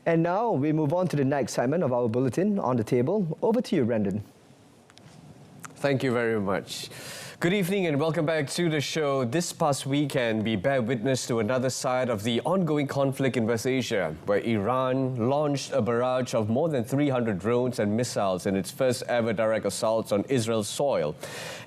And now we move on to the next segment of our bulletin, On the Table. Over to you, Brendan. Thank you very much. Good evening and welcome back to the show. This past weekend, we bear witness to another side of the ongoing conflict in West Asia, where Iran launched a barrage of more than 300 drones and missiles in its first ever direct assaults on Israel's soil.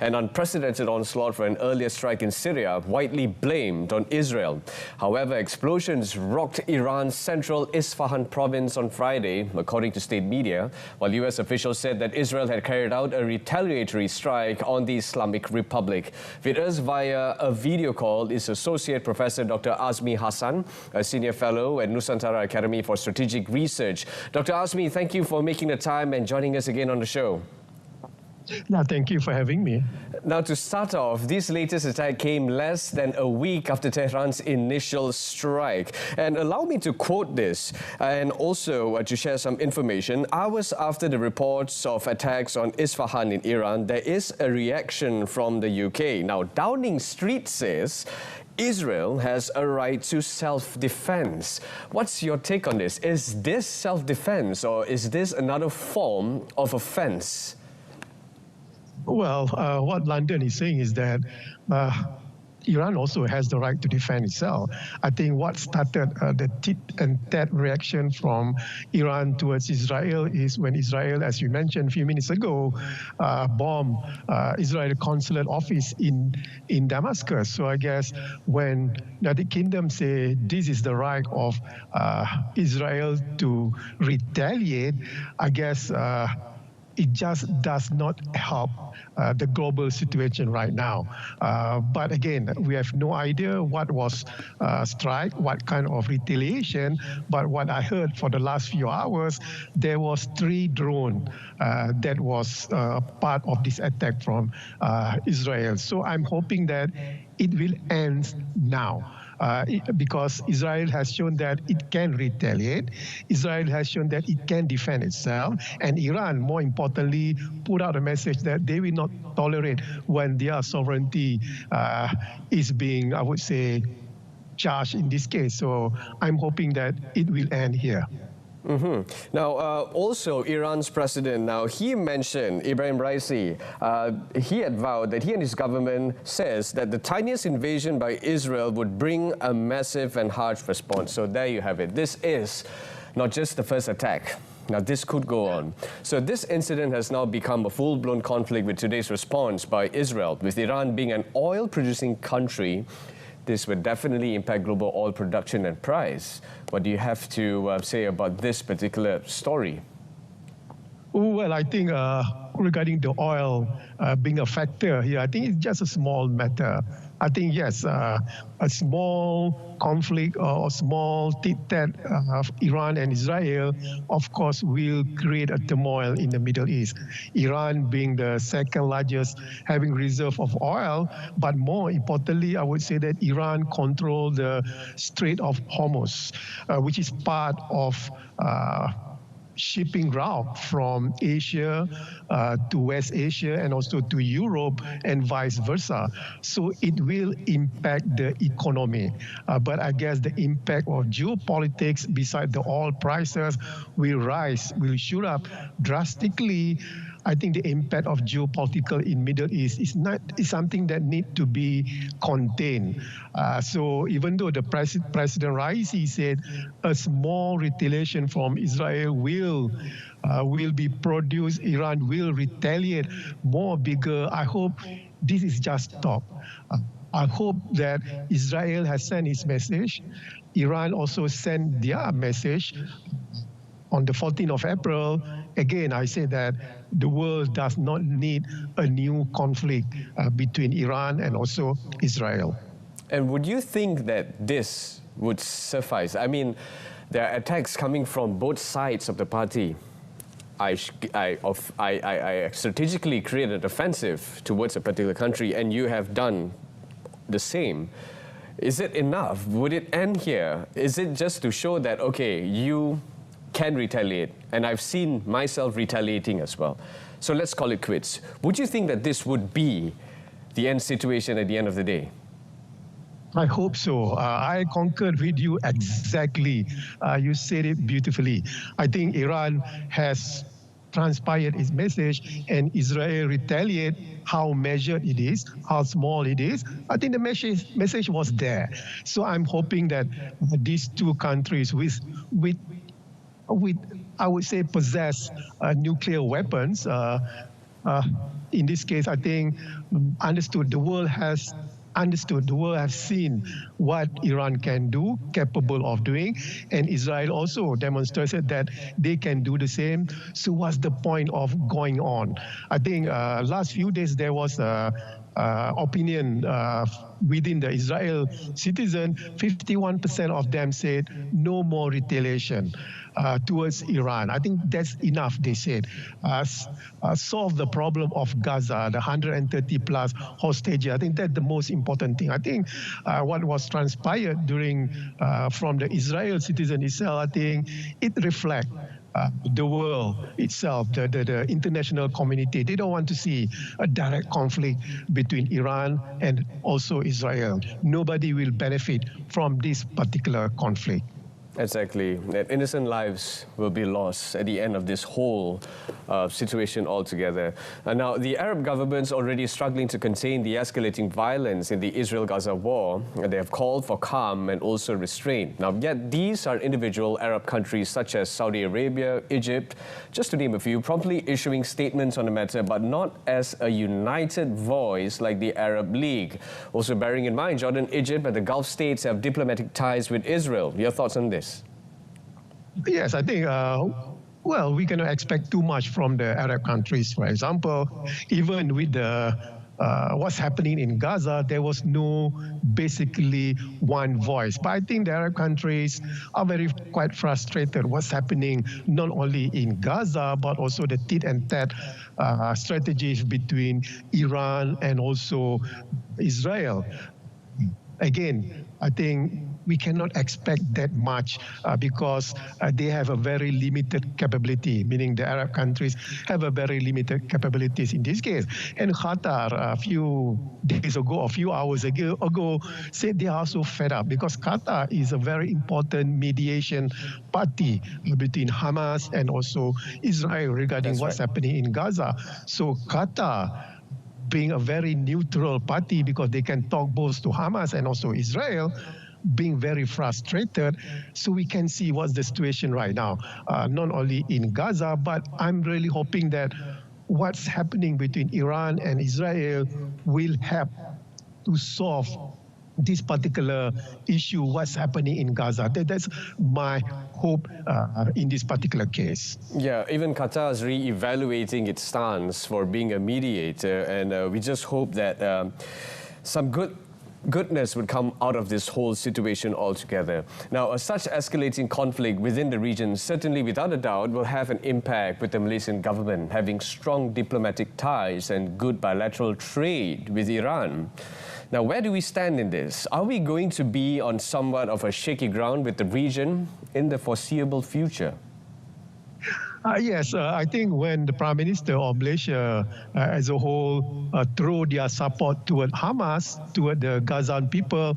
An unprecedented onslaught for an earlier strike in Syria, widely blamed on Israel. However, explosions rocked Iran's central Isfahan province on Friday, according to state media, while US officials said that Israel had carried out a retaliatory strike on the Islamic Republic. With us via a video call is Associate Professor Dr. Azmi Hassan, a Senior Fellow at Nusantara Academy for Strategic Research. Dr. Azmi, thank you for making the time and joining us again on the show. No, thank you for having me. Now, to start off, this latest attack came less than a week after Tehran's initial strike. And allow me to quote this and also to share some information. Hours after the reports of attacks on Isfahan in Iran, there is a reaction from the UK. Now, Downing Street says Israel has a right to self-defense. What's your take on this? Is this self-defense or is this another form of offense? Well, what London is saying is that Iran also has the right to defend itself. I think what started the tit and tat reaction from Iran towards Israel is when Israel, as you mentioned a few minutes ago, bombed Israeli consulate office in Damascus. So I guess when the kingdom say this is the right of Israel to retaliate, I guess it just does not help the global situation right now. But again, we have no idea what was strike, what kind of retaliation. But what I heard for the last few hours, there was 3 drones that was part of this attack from Israel. So I'm hoping that it will end now. Because Israel has shown that it can retaliate, Israel has shown that it can defend itself, and Iran, more importantly, put out a message that they will not tolerate when their sovereignty is being, I would say, charged in this case. So I'm hoping that it will end here. Now, also Iran's president, he mentioned, Ibrahim Raisi, he had vowed that he and his government says that the tiniest invasion by Israel would bring a massive and harsh response. So there you have it. This is not just the first attack. Now, this could go on. So this incident has now become a full-blown conflict with today's response by Israel. With Iran being an oil-producing country, this would definitely impact global oil production and price. What do you have to say about this particular story? Well, I think regarding the oil being a factor here, I think it's just a small matter. I think, yes, a small conflict or a small tit-tat of Iran and Israel, of course, will create a turmoil in the Middle East. Iran being the second largest, having reserve of oil, but more importantly, I would say that Iran controls the Strait of Hormuz, which is part of shipping route from Asia to West Asia and also to Europe and vice versa. So it will impact the economy. But I guess the impact of geopolitics beside the oil prices will shoot up drastically. I think the impact of geopolitical in Middle East is something that needs to be contained. So even though the President Raisi said a small retaliation from Israel will be produced, Iran will retaliate more bigger. I hope this is just stop. I hope that Israel has sent its message. Iran also sent their message on the 14th of April. Again, I say that the world does not need a new conflict between Iran and also Israel. And would you think that this would suffice? I mean, there are attacks coming from both sides of the party. I strategically created offensive towards a particular country, and you have done the same. Is it enough? Would it end here? Is it just to show that, okay, you can retaliate, and I've seen myself retaliating as well, so let's call it quits? Would you think that this would be the end situation at the end of the day? I hope so. I concur with you exactly. You said it beautifully. I think Iran has transpired its message and Israel retaliate how measured it is, how small it is. I think the message was there. So I'm hoping that these two countries with I would say possess nuclear weapons. Uh, in this case, I think understood the world has understood the world has seen what Iran can do, capable of doing, and Israel also demonstrated that they can do the same. So what's the point of going on? I think last few days there was opinion within the Israel citizen, 51% of them said no more retaliation towards Iran. I think that's enough, they said. Solve the problem of Gaza, the 130 plus hostages. I think that's the most important thing. I think what was transpired during from the Israel citizen itself, I think it reflects the world itself, the international community. They don't want to see a direct conflict between Iran and also Israel. Nobody will benefit from this particular conflict. Exactly. That innocent lives will be lost at the end of this whole situation altogether. Now, the Arab governments already struggling to contain the escalating violence in the Israel-Gaza war. They have called for calm and also restraint. Now, yet these are individual Arab countries such as Saudi Arabia, Egypt, just to name a few, promptly issuing statements on the matter, but not as a united voice like the Arab League. Also bearing in mind, Jordan, Egypt and the Gulf states have diplomatic ties with Israel. Your thoughts on this? Yes, I think, well, we cannot expect too much from the Arab countries. For example, even with the what's happening in Gaza, there was no basically one voice. But I think the Arab countries are quite frustrated what's happening not only in Gaza, but also the tit and tat strategies between Iran and also Israel. Again, I think we cannot expect that much because they have a very limited capability, meaning the Arab countries have a very limited capabilities in this case. And Qatar, a few days ago, a few hours ago, said they are also fed up because Qatar is a very important mediation party between Hamas and also Israel regarding what's happening in Gaza. So Qatar, being a very neutral party because they can talk both to Hamas and also Israel, being very frustrated. So we can see what's the situation right now, not only in Gaza, but I'm really hoping that what's happening between Iran and Israel will help to solve this particular issue, what's happening in Gaza. That's my hope in this particular case. Yeah, even Qatar is re-evaluating its stance for being a mediator, and we just hope that some goodness would come out of this whole situation altogether. Now, such escalating conflict within the region certainly, without a doubt, will have an impact with the Malaysian government having strong diplomatic ties and good bilateral trade with Iran. Now, where do we stand in this? Are we going to be on somewhat of a shaky ground with the region in the foreseeable future? Yes, I think when the Prime Minister of Malaysia as a whole throw their support toward Hamas, toward the Gazan people,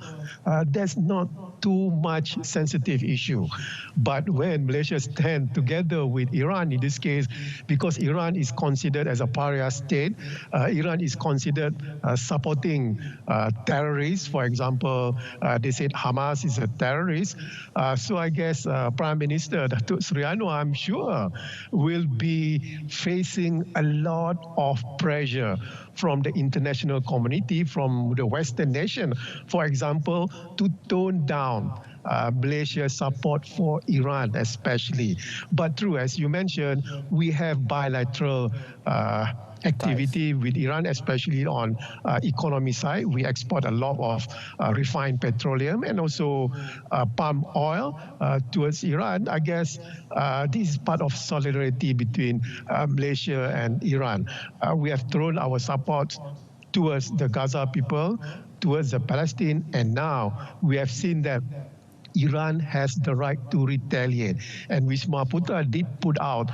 that's not too much sensitive issue. But when Malaysia stand together with Iran in this case, because Iran is considered as a pariah state, Iran is considered supporting terrorists. For example, they said Hamas is a terrorist. So I guess Prime Minister Datuk Seri Anwar, I'm sure, will be facing a lot of pressure from the international community, from the Western nation, for example, to tone down Malaysia's support for Iran especially. But true, as you mentioned, we have bilateral activity with Iran, especially on economy side. We export a lot of refined petroleum and also palm oil towards Iran. I guess this is part of solidarity between Malaysia and Iran. We have thrown our support towards the Gaza people, towards the Palestine, and now we have seen that Iran has the right to retaliate. And Wisma Putra did put out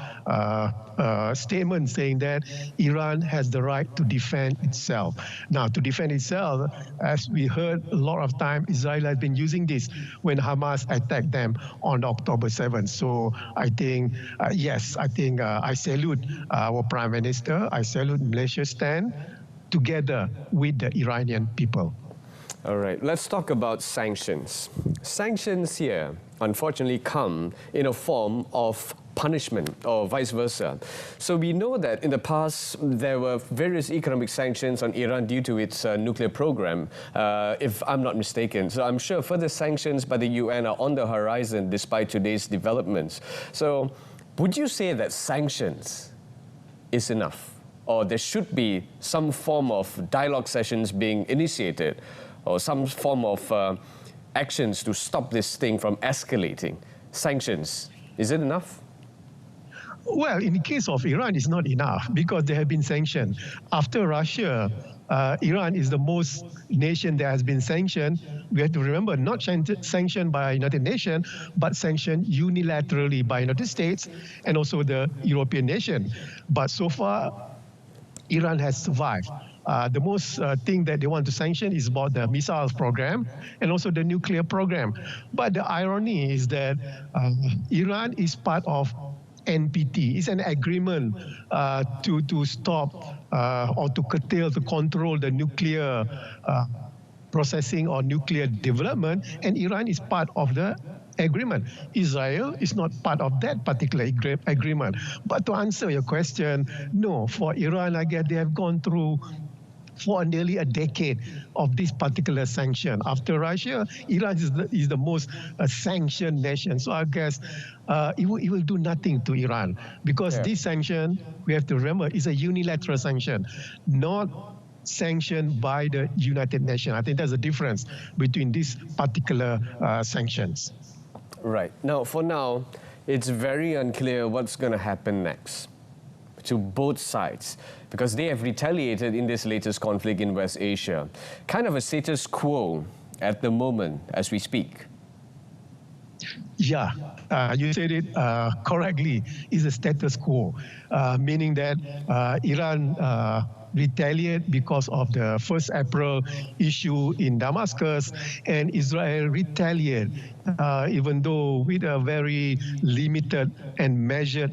a statement saying that Iran has the right to defend itself. Now, to defend itself, as we heard a lot of time, Israel has been using this when Hamas attacked them on October 7th. So I think, yes, I salute our Prime Minister. I salute Malaysia's stand together with the Iranian people. All right, let's talk about sanctions. Sanctions here, unfortunately, come in a form of punishment or vice versa. So we know that in the past, there were various economic sanctions on Iran due to its nuclear program, if I'm not mistaken. So I'm sure further sanctions by the UN are on the horizon despite today's developments. So would you say that sanctions is enough? Or there should be some form of dialogue sessions being initiated, or some form of actions to stop this thing from escalating? Sanctions, is it enough? Well, in the case of Iran, it's not enough because they have been sanctioned. After Russia, Iran is the most nation that has been sanctioned. We have to remember, not sanctioned by United Nations, but sanctioned unilaterally by United States and also the European nation. But so far, Iran has survived. The most thing that they want to sanction is about the missiles program and also the nuclear program. But the irony is that Iran is part of NPT. It's an agreement to stop or to curtail, to control the nuclear processing or nuclear development, and Iran is part of the agreement. Israel is not part of that particular agreement. But to answer your question, no, for Iran, I guess they have gone through for nearly a decade of this particular sanction. After Russia, Iran is the most sanctioned nation. So I guess it will do nothing to Iran because this sanction, we have to remember, is a unilateral sanction, not sanctioned by the United Nations. I think there's a difference between these particular sanctions. Right. Now, for now, it's very unclear what's going to happen next to both sides, because they have retaliated in this latest conflict in West Asia. Kind of a status quo at the moment as we speak. Yeah, you said it correctly, is a status quo, meaning that Iran retaliate because of the 1st April issue in Damascus, and Israel retaliate, even though with a very limited and measured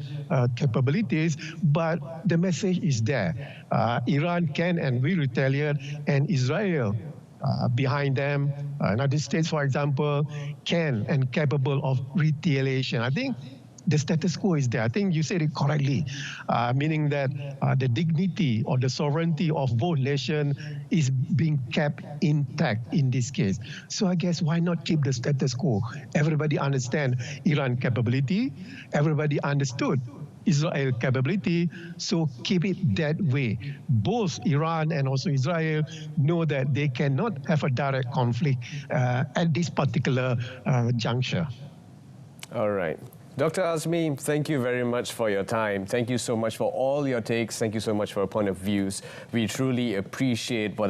capabilities, but the message is there. Iran can and will retaliate, and Israel behind them, United States, for example, can and capable of retaliation. I think the status quo is there. I think you said it correctly, meaning that the dignity or the sovereignty of both nations is being kept intact in this case. So I guess why not keep the status quo? Everybody understand Iran capability. Everybody understood Israel capability, so keep it that way. Both Iran and also Israel know that they cannot have a direct conflict at this particular juncture. All right. Dr. Rasmi, thank you very much for your time. Thank you so much for all your takes. Thank you so much for your point of views. We truly appreciate whatever